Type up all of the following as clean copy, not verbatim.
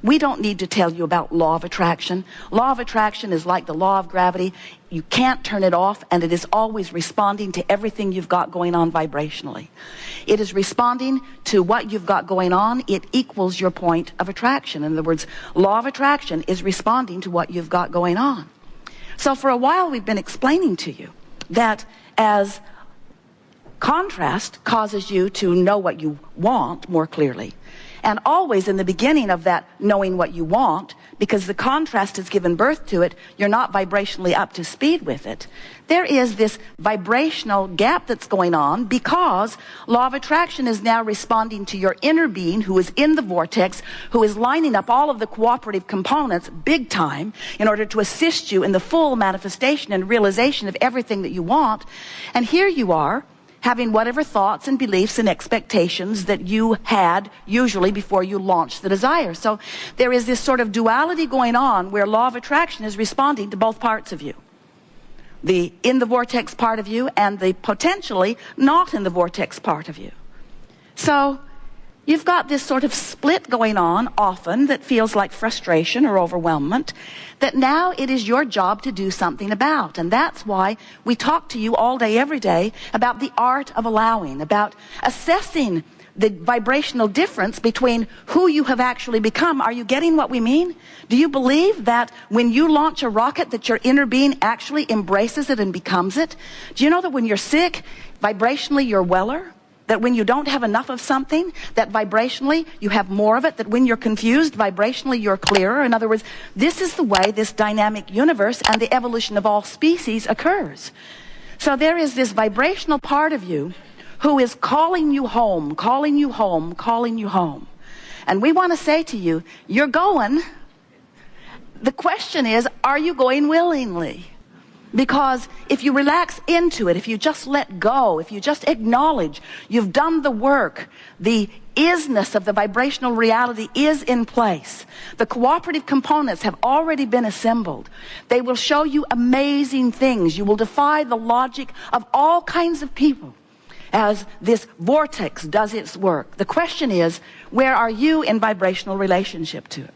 We don't need to tell you about law of attraction. Law of attraction is like the law of gravity. You can't turn it off, and it is always responding to everything you've got going on vibrationally. It is responding to what you've got going on. It equals your point of attraction. In other words, law of attraction is responding to what you've got going on. So for a while we've been explaining to you that as contrast causes you to know what you want more clearly, and always in the beginning of that knowing what you want, because the contrast has given birth to it, you're not vibrationally up to speed with it. There is this vibrational gap that's going on because law of attraction is now responding to your inner being who is in the vortex, who is lining up all of the cooperative components big time in order to assist you in the full manifestation and realization of everything that you want. And here you are, having whatever thoughts and beliefs and expectations that you had usually before you launched the desire. So there is this sort of duality going on where law of attraction is responding to both parts of you. The in the vortex part of you and the potentially not in the vortex part of you. So you've got this sort of split going on often that feels like frustration or overwhelmment that now it is your job to do something about. And that's why we talk to you all day, every day about the art of allowing, about assessing the vibrational difference between who you have actually become. Are you getting what we mean? Do you believe that when you launch a rocket that your inner being actually embraces it and becomes it? Do you know that when you're sick, vibrationally you're weller? That when you don't have enough of something, that vibrationally you have more of it, that when you're confused, vibrationally you're clearer. In other words, this is the way this dynamic universe and the evolution of all species occurs. So there is this vibrational part of you who is calling you home, calling you home, calling you home. And we want to say to you, you're going. The question is, are you going willingly? Because if you relax into it, if you just let go, if you just acknowledge you've done the work, the isness of the vibrational reality is in place. The cooperative components have already been assembled. They will show you amazing things. You will defy the logic of all kinds of people as this vortex does its work. The question is, where are you in vibrational relationship to it?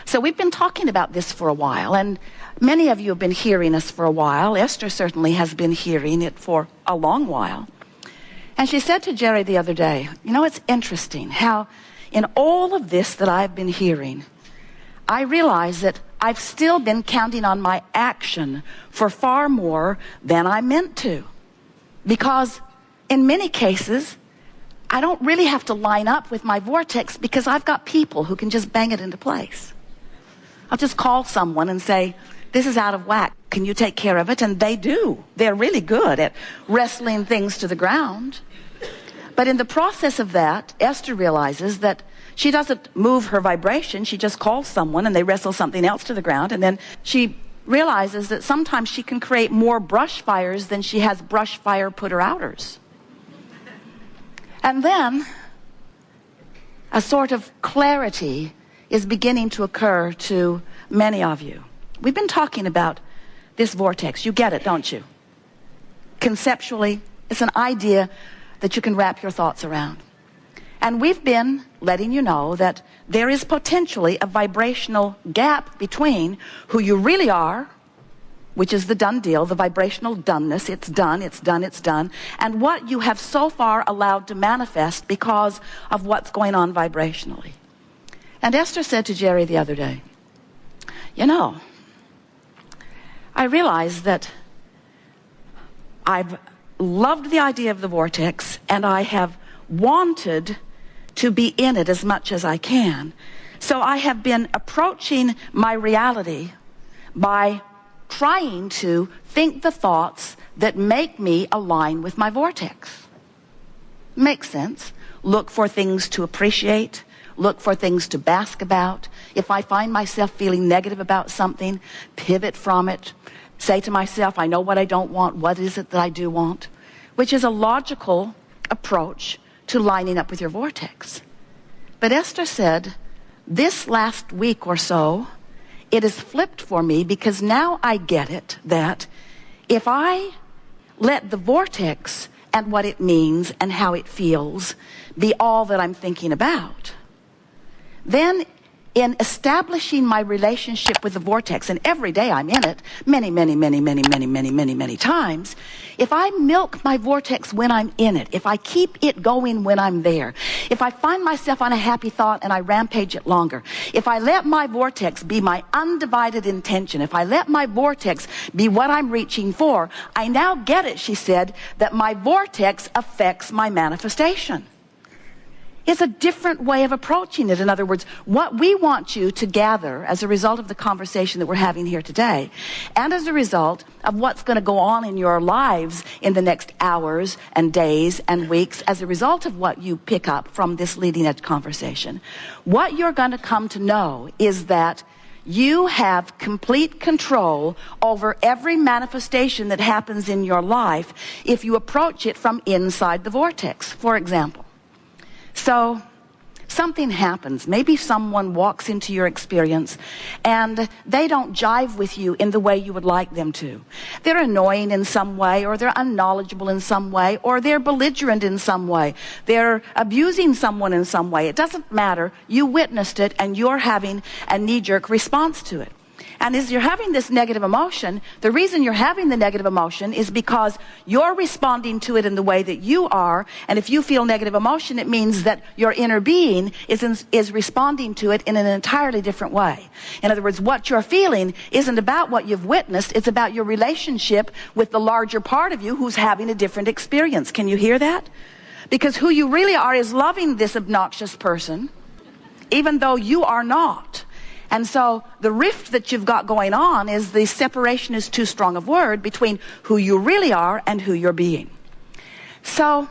So we've been talking about this for a while, and many of you have been hearing us for a while. Esther certainly has been hearing it for a long while. And she said to Jerry the other day, you know, it's interesting how in all of this that I've been hearing, I realize that I've still been counting on my action for far more than I meant to. Because in many cases, I don't really have to line up with my vortex because I've got people who can just bang it into place. I'll just call someone and say, this is out of whack. Can you take care of it? And they do. They're really good at wrestling things to the ground. But in the process of that, Esther realizes that she doesn't move her vibration. She just calls someone and they wrestle something else to the ground. And then she realizes that sometimes she can create more brush fires than she has brush fire putter-outers. And then a sort of clarity is beginning to occur to many of you. We've been talking about this vortex. You get it, don't you? Conceptually, it's an idea that you can wrap your thoughts around. And we've been letting you know that there is potentially a vibrational gap between who you really are, which is the done deal, the vibrational doneness, it's done, it's done, it's done, and what you have so far allowed to manifest because of what's going on vibrationally. And Esther said to Jerry the other day, you know, I realize that I've loved the idea of the vortex and I have wanted to be in it as much as I can. So I have been approaching my reality by trying to think the thoughts that make me align with my vortex. Makes sense. Look for things to appreciate. Look for things to bask about. If I find myself feeling negative about something, pivot from it. Say to myself, I know what I don't want. What is it that I do want? Which is a logical approach to lining up with your vortex. But Esther said, this last week or so, it has flipped for me because now I get it that if I let the vortex and what it means and how it feels be all that I'm thinking about, then in establishing my relationship with the vortex, and every day I'm in it, many times, if I milk my vortex when I'm in it, if I keep it going when I'm there, if I find myself on a happy thought and I rampage it longer, if I let my vortex be my undivided intention, if I let my vortex be what I'm reaching for, I now get it, she said, that my vortex affects my manifestation. It's a different way of approaching it. In other words, what we want you to gather as a result of the conversation that we're having here today, and as a result of what's going to go on in your lives in the next hours and days and weeks, as a result of what you pick up from this leading edge conversation, what you're going to come to know is that you have complete control over every manifestation that happens in your life if you approach it from inside the vortex. For example, so something happens. Maybe someone walks into your experience and they don't jive with you in the way you would like them to. They're annoying in some way, or they're unknowledgeable in some way, or they're belligerent in some way. They're abusing someone in some way. It doesn't matter. You witnessed it and you're having a knee-jerk response to it. And as you're having this negative emotion, the reason you're having the negative emotion is because you're responding to it in the way that you are. And if you feel negative emotion, it means that your inner being is responding to it in an entirely different way. In other words, what you're feeling isn't about what you've witnessed. It's about your relationship with the larger part of you who's having a different experience. Can you hear that? Because who you really are is loving this obnoxious person, even though you are not. And so the rift that you've got going on is the separation is too strong of word between who you really are and who you're being. So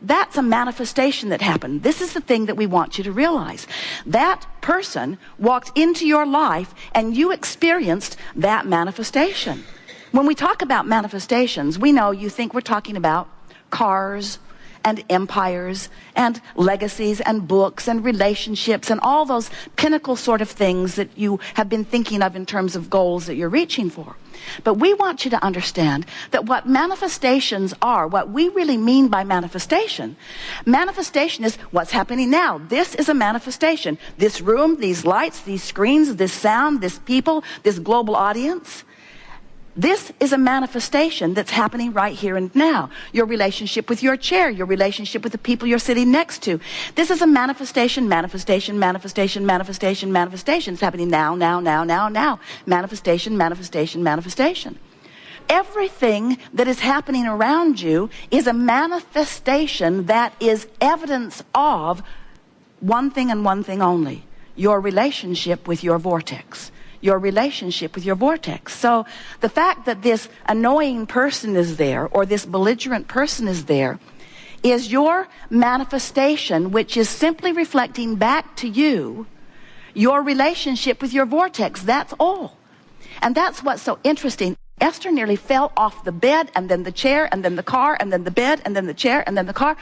that's a manifestation that happened. This is the thing that we want you to realize. That person walked into your life and you experienced that manifestation. When we talk about manifestations, we know you think we're talking about cars and empires and legacies and books and relationships and all those pinnacle sort of things that you have been thinking of in terms of goals that you're reaching for. But we want you to understand that what manifestations are, what we really mean by manifestation is what's happening now. This is a manifestation. This room, these lights, these screens, this sound, this people, this global audience. This is a manifestation that's happening right here and now. Your relationship with your chair, your relationship with the people you're sitting next to. This is a manifestation. It's happening now. Manifestation. Everything that is happening around you is a manifestation that is evidence of one thing and one thing only: your relationship with your vortex. Your relationship with your vortex. So the fact that this annoying person is there, or this belligerent person is there, is your manifestation, which is simply reflecting back to you your relationship with your vortex. That's all. And that's what's so interesting. Esther nearly fell off the bed, and then the chair, and then the car, and then the bed, and then the chair, and then the car.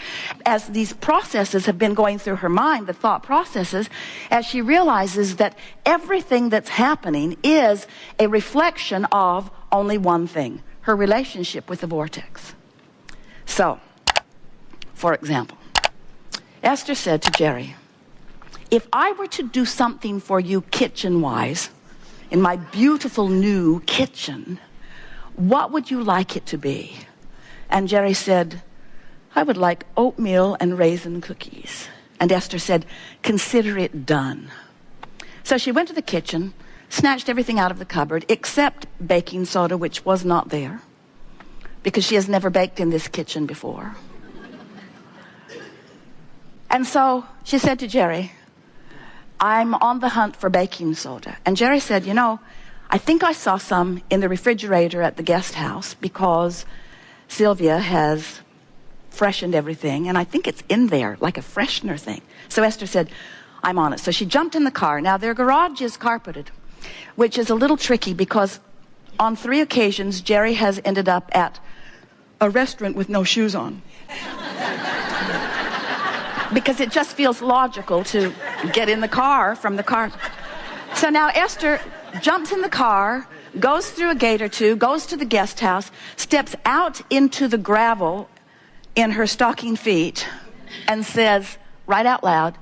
As these processes have been going through her mind, the thought processes, as she realizes that everything that's happening is a reflection of only one thing: her relationship with the vortex. So, for example, Esther said to Jerry, if I were to do something for you kitchen-wise, in my beautiful new kitchen, what would you like it to be? And Jerry said, I would like oatmeal and raisin cookies. And Esther said, consider it done. So she went to the kitchen, snatched everything out of the cupboard except baking soda, which was not there, because she has never baked in this kitchen before. And so she said to Jerry, I'm on the hunt for baking soda. And Jerry said, you know, I think I saw some in the refrigerator at the guest house, because Sylvia has freshened everything, and I think it's in there, like a freshener thing. So Esther said, I'm on it. So she jumped in the car. Now, their garage is carpeted, which is a little tricky, because on 3 occasions, Jerry has ended up at a restaurant with no shoes on. Because it just feels logical to get in the car from the car. So now Esther jumps in the car, goes through a gate or two, goes to the guest house, steps out into the gravel in her stocking feet, and says, right out loud,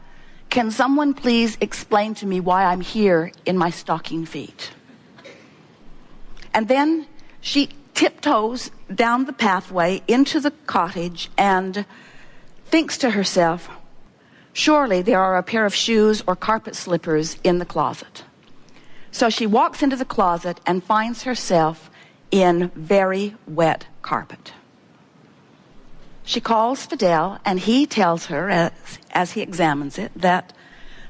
Can someone please explain to me why I'm here in my stocking feet? And then she tiptoes down the pathway into the cottage and thinks to herself, surely there are a pair of shoes or carpet slippers in the closet. So she walks into the closet and finds herself in very wet carpet. She calls Fidel, and he tells her, as he examines it, that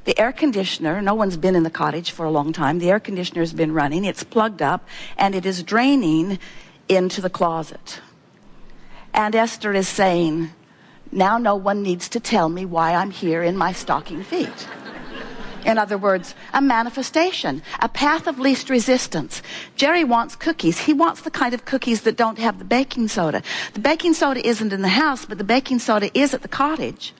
the air conditioner, no one's been in the cottage for a long time, the air conditioner's been running, it's plugged up, and it is draining into the closet. And Esther is saying, now no one needs to tell me why I'm here in my stocking feet. In other words, a manifestation, a path of least resistance. Jerry wants cookies. He wants the kind of cookies that don't have the baking soda. The baking soda isn't in the house, but the baking soda is at the cottage.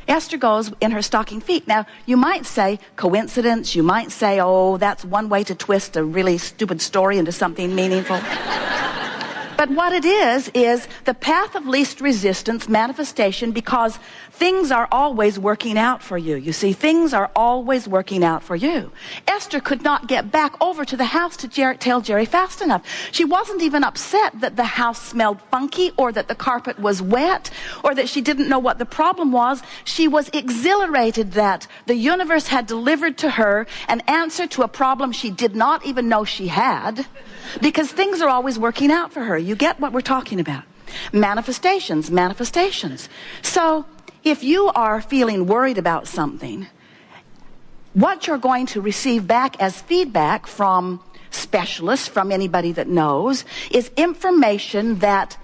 Esther goes in her stocking feet. Now, you might say coincidence. You might say, oh, that's one way to twist a really stupid story into something meaningful. But what it is the path of least resistance manifestation, because things are always working out for you. You see, things are always working out for you. Esther could not get back over to the house to tell Jerry fast enough. She wasn't even upset that the house smelled funky or that the carpet was wet or that she didn't know what the problem was. She was exhilarated that the universe had delivered to her an answer to a problem she did not even know she had, because things are always working out for her. You get what we're talking about. Manifestations. So if you are feeling worried about something, what you're going to receive back as feedback from specialists, from anybody that knows, is information that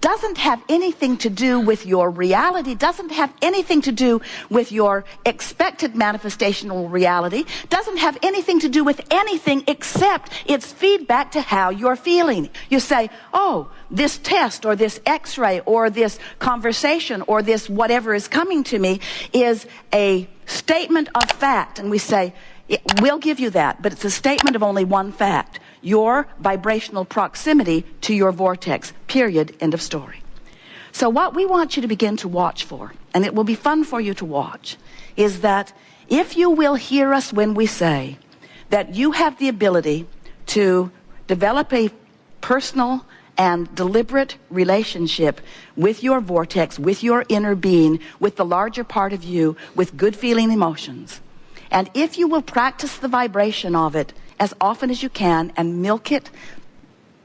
doesn't have anything to do with your reality, doesn't have anything to do with your expected manifestational reality, doesn't have anything to do with anything except it's feedback to how you're feeling. You say, oh, this test or this x-ray or this conversation or this whatever is coming to me is a statement of fact. And we say, we'll give you that, but it's a statement of only one fact: your vibrational proximity to your vortex, period, end of story. So what we want you to begin to watch for, and it will be fun for you to watch, is that if you will hear us when we say that you have the ability to develop a personal and deliberate relationship with your vortex, with your inner being, with the larger part of you, with good feeling emotions, and if you will practice the vibration of it as often as you can and milk it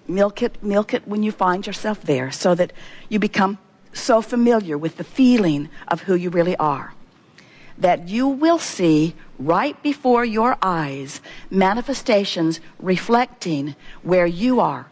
when you find yourself there, so that you become so familiar with the feeling of who you really are, that you will see right before your eyes manifestations reflecting where you are.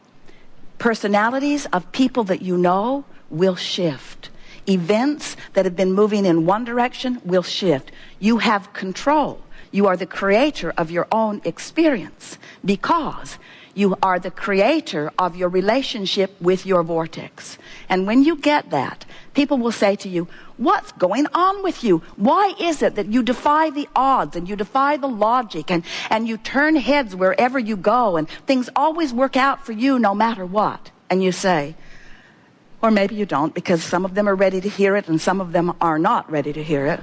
Personalities of people that you know will shift. Events that have been moving in one direction will shift. You have control. You are the creator of your own experience, because you are the creator of your relationship with your vortex. And when you get that, people will say to you, what's going on with you? Why is it that you defy the odds and you defy the logic and you turn heads wherever you go and things always work out for you no matter what? And you say, or maybe you don't, because some of them are ready to hear it and some of them are not ready to hear it.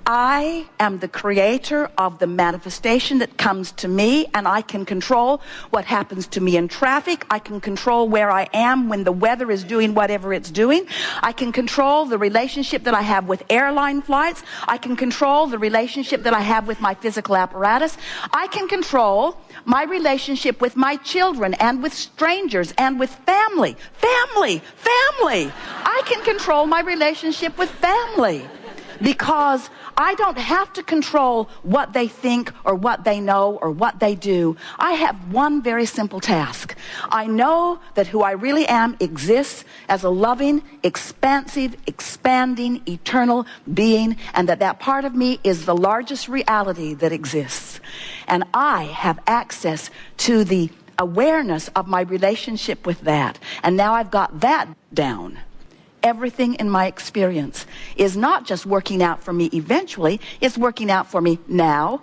I am the creator of the manifestation that comes to me, and I can control what happens to me in traffic. I can control where I am when the weather is doing whatever it's doing. I can control the relationship that I have with airline flights. I can control the relationship that I have with my physical apparatus. I can control my relationship with my children and with strangers and with family. Family! I can control my relationship with family, because I don't have to control what they think or what they know or what they do. I have one very simple task. I know that who I really am exists as a loving, expansive, expanding, eternal being, and that part of me is the largest reality that exists. And I have access to the awareness of my relationship with that. And now I've got that down. Everything in my experience is not just working out for me eventually, it's working out for me now.